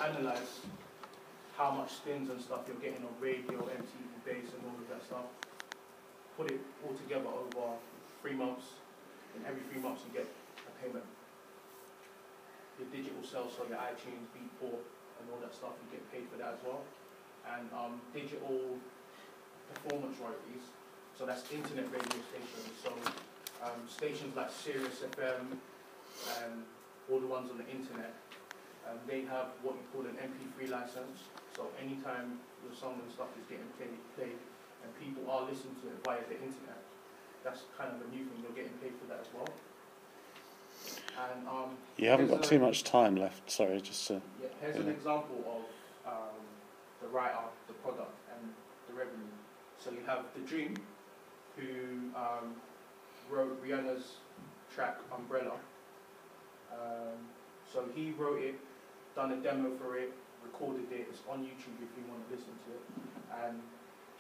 analyse how much spins and stuff you're getting on radio, MTV, bass and all of that stuff, put it all together over 3 months, and every 3 months you get a payment. Your digital sales, so your iTunes, Beatport and all that stuff, you get paid for that as well. And digital performance royalties, so that's internet radio stations, so stations like Sirius FM and all the ones on the internet, they have what you call an MP3 license, so anytime your song and stuff is getting played and people are listening to it via the internet, that's kind of a new thing, you're getting paid for that as well. And you haven't got too much time left, sorry, just to... Yeah, here's an example of the writer, the product and the revenue. So you have The Dream, who wrote Rihanna's track Umbrella. So he wrote it, done a demo for it, recorded it, it's on YouTube if you want to listen to it. And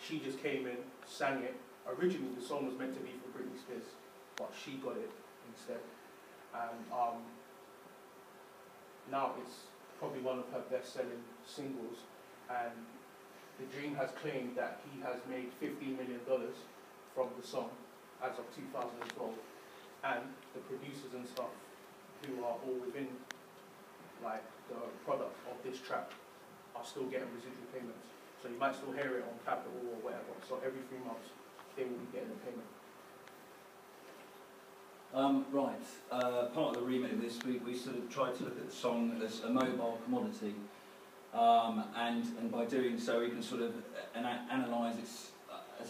she just came in, sang it. Originally the song was meant to be for Britney Spears, but she got it instead. And now it's probably one of her best-selling singles. And The Dream has claimed that he has made $15 million from the song as of 2012. And the producers and stuff who are all within like the product of this track are still getting residual payments. So you might still hear it on Capital or whatever. So every 3 months they will be getting a payment. Part of the remit of this, we sort of tried to look at the song as a mobile commodity, and by doing so we can sort of analyse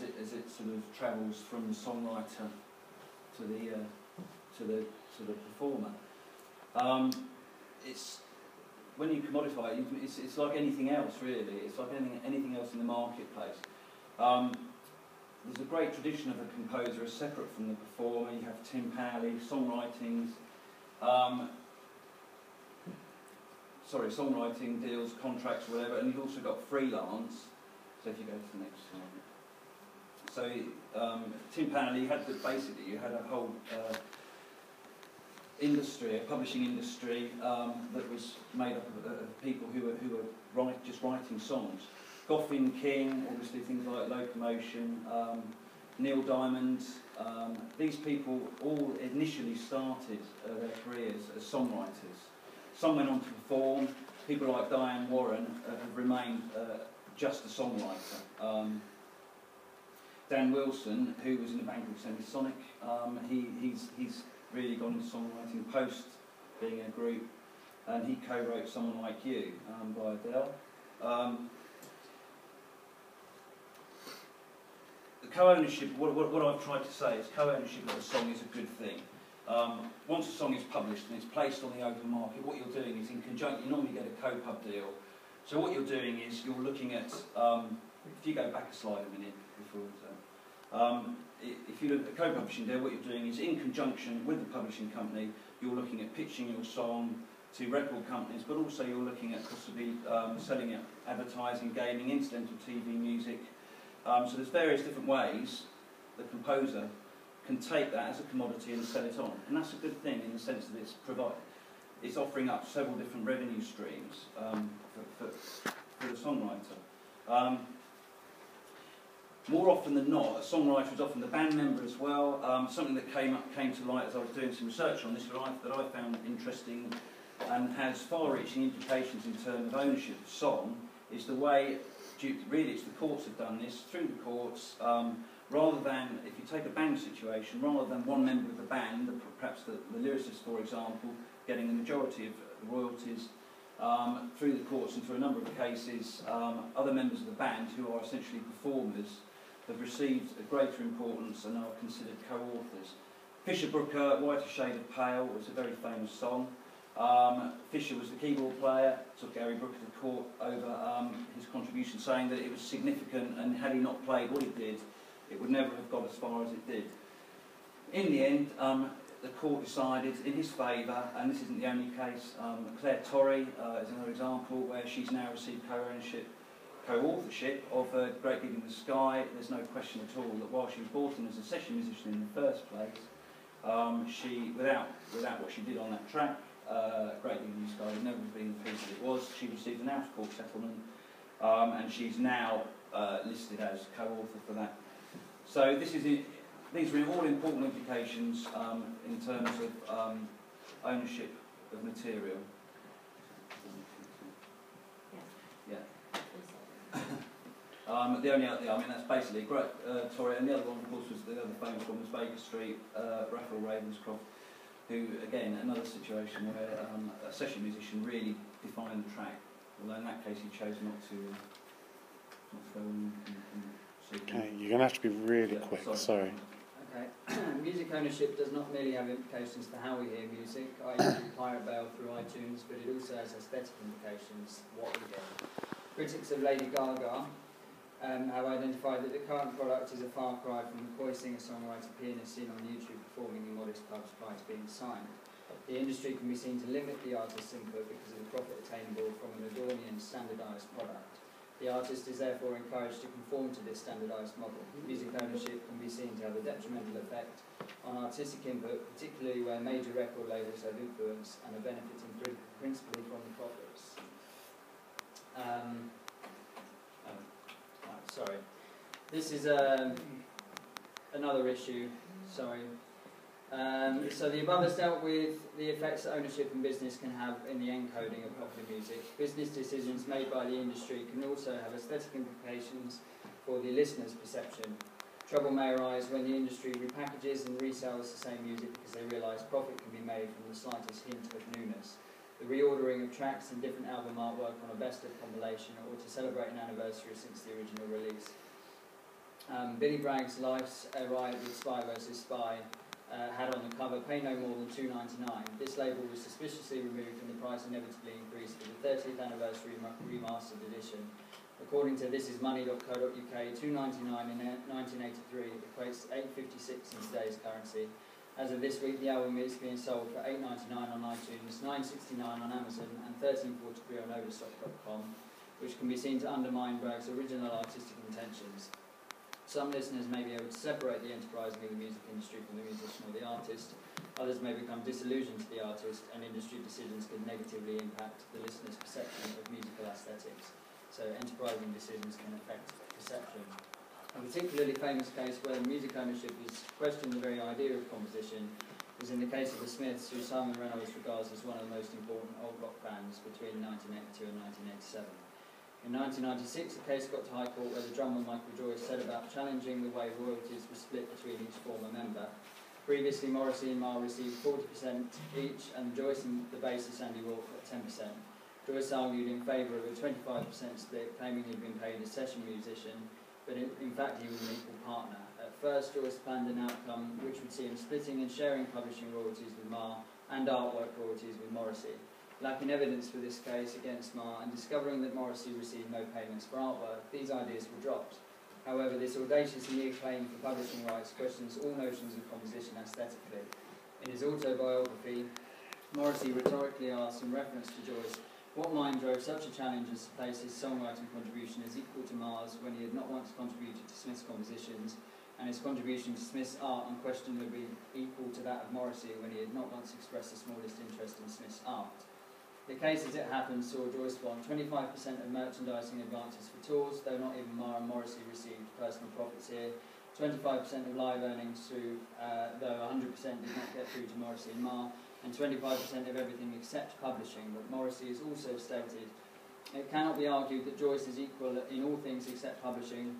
it as it sort of travels from the songwriter to the sort of performer. It's when you commodify it, it's like anything else really. It's like anything else in the marketplace. There's a great tradition of a composer as separate from the performer. You have Tim Powley, songwriting deals, contracts, whatever, and you've also got freelance. So if you go to the next slide. So Tim Powley had basically you had a whole industry, a publishing industry that was made up of people who were just writing songs. Goffin, King, obviously things like Locomotion, Neil Diamond, these people all initially started their careers as songwriters. Some went on to perform. People like Diane Warren have remained just a songwriter. Dan Wilson, who was in a band called Semisonic, he's really gone into songwriting post being in a group, and he co-wrote Someone Like You by Adele. Co-ownership, what I've tried to say is co-ownership of a song is a good thing. Once a song is published and it's placed on the open market, what you're doing is in conjunction, you normally get a co-pub deal. So what you're doing is you're looking at, if you go back a slide a minute before, if you look at the co-publishing deal, what you're doing is in conjunction with the publishing company, you're looking at pitching your song to record companies, but also you're looking at possibly selling it, advertising, gaming, incidental TV, music. So there's various different ways the composer can take that as a commodity and sell it on, and that's a good thing in the sense that it's offering up several different revenue streams for the songwriter. More often than not, a songwriter is often the band member as well. Something that came to light as I was doing some research on this that I found interesting and has far-reaching implications in terms of ownership of song is the way. Really, it's the courts have done this, through the courts, rather than, if you take a band situation, rather than one member of the band, perhaps the lyricist, for example, getting the majority of the royalties, through the courts and through a number of cases, other members of the band, who are essentially performers, have received a greater importance and are considered co-authors. Fisher Brooker, Whiter Shade of Pale, was a very famous song. Fisher was the keyboard player, took Gary Brooker to court over his contribution, saying that it was significant and had he not played what he did, it would never have got as far as it did. In the end, the court decided in his favour, and this isn't the only case. Claire Torrey is another example where she's now received co-authorship of Great Gig in the Sky. There's no question at all that while she was brought in as a session musician in the first place, she, without what she did on that track, Great Gig in the Sky would never have been the piece that it was. she received an out-of-court settlement, and she's now listed as co-author for that. So these are all important implications in terms of ownership of material. The only other, I mean, that's basically great. Sorry, and the other one, of course, was the other famous one was Baker Street, Raphael Ravenscroft, who, again, another situation where a session musician really defined the track, although in that case he chose not to go and see. Okay, you're going to have to be really quick, sorry. Okay. Music ownership does not merely have implications for how we hear music, i.e. through Pirate Bay or through iTunes, but it also has aesthetic implications, what we hear. Critics of Lady Gaga have identified that the current product is a far cry from the coy singer-songwriter pianist seen on YouTube performing in modest clubs prior to being signed. The industry can be seen to limit the artist's input because of the profit attainable from an Adornian standardised product. The artist is therefore encouraged to conform to this standardised model. Music ownership can be seen to have a detrimental effect on artistic input, particularly where major record labels have influence and are benefiting principally from the profits. Sorry. This is another issue, sorry. So the above has dealt with the effects that ownership and business can have in the encoding of popular music. Business decisions made by the industry can also have aesthetic implications for the listener's perception. Trouble may arise when the industry repackages and resells the same music because they realise profit can be made from the slightest hint of newness. The reordering of tracks and different album artwork on a best-of compilation or to celebrate an anniversary since the original release. Billy Bragg's Life's a Riot with Spy vs Spy had on the cover "Pay no more than $2.99. This label was suspiciously removed and the price inevitably increased for the 30th anniversary remastered edition. According to thisismoney.co.uk, $2.99 in 1983 equates to $8.56 in today's currency. As of this week, the album is being sold for $8.99 on iTunes, $9.69 on Amazon, and $13.43 on Overstock.com, which can be seen to undermine Bragg's original artistic intentions. Some listeners may be able to separate the enterprising of the music industry from the musician or the artist. Others may become disillusioned to the artist, and industry decisions can negatively impact the listener's perception of musical aesthetics. So enterprising decisions can affect perception. A particularly famous case where music ownership is questioned the very idea of composition is in the case of the Smiths, who Simon Reynolds regards as one of the most important old rock bands between 1982 and 1987. In 1996, a case got to High Court where the drummer Michael Joyce said about challenging the way royalties were split between each former member. Previously, Morrissey and Marr received 40% each, and Joyce and the bassist Andy Rourke got 10%. Joyce argued in favour of a 25% split, claiming he'd been paid as session musician, but in fact he was an equal partner. At first, Joyce planned an outcome which would see him splitting and sharing publishing royalties with Marr and artwork royalties with Morrissey. Lacking evidence for this case against Marr and discovering that Morrissey received no payments for artwork, these ideas were dropped. However, this audacious near claim for publishing rights questions all notions of composition aesthetically. In his autobiography, Morrissey rhetorically asks in reference to Joyce, what mind drove such a challenge as to place his songwriting contribution as equal to Marr's when he had not once contributed to Smith's compositions, and his contribution to Smith's art unquestionably equal to that of Morrissey when he had not once expressed the smallest interest in Smith's art. The case, as it happened, saw Joyce won 25% of merchandising advances for tours, though not even Marr and Morrissey received personal profits here. 25% of live earnings through, though 100% did not get through to Morrissey and Marr, and 25% of everything except publishing. But Morrissey has also stated, it cannot be argued that Joyce is equal in all things except publishing,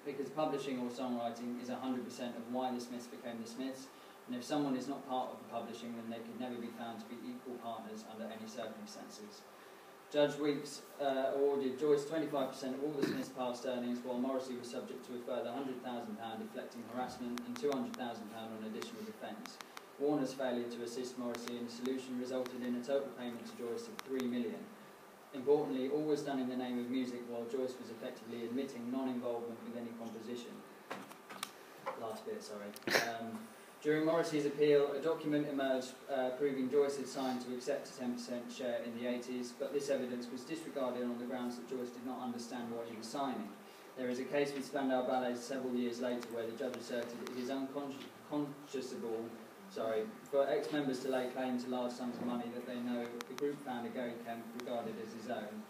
because publishing or songwriting is 100% of why the Smiths became the Smiths. And if someone is not part of the publishing, then they could never be found to be equal partners under any circumstances. Judge Weeks awarded Joyce 25% of all the Smiths' past earnings, while Morrissey was subject to a further £100,000 deflecting harassment and £200,000 on additional defence. Warner's failure to assist Morrissey in the solution resulted in a total payment to Joyce of £3 million. Importantly, all was done in the name of music, while Joyce was effectively admitting non-involvement with any composition. Last bit, sorry. During Morrissey's appeal, a document emerged proving Joyce had signed to accept a 10% share in the 80s, but this evidence was disregarded on the grounds that Joyce did not understand what he was signing. There is a case with Spandau Ballet several years later where the judge asserted it is unconscionable for ex-members to lay claim to large sums of money that they know the group founder Gary Kemp regarded as his own.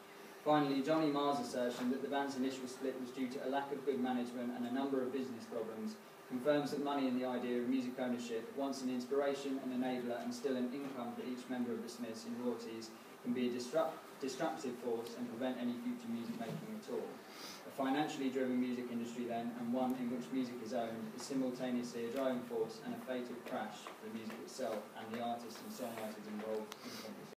Finally, Johnny Marr's assertion that the band's initial split was due to a lack of good management and a number of business problems confirms that money in the idea of music ownership, once an inspiration, an enabler and still an income for each member of the Smiths in royalties, can be a destructive force and prevent any future music making at all. A financially driven music industry then, and one in which music is owned, is simultaneously a driving force and a fatal crash for the music itself and the artists and songwriters involved in competition.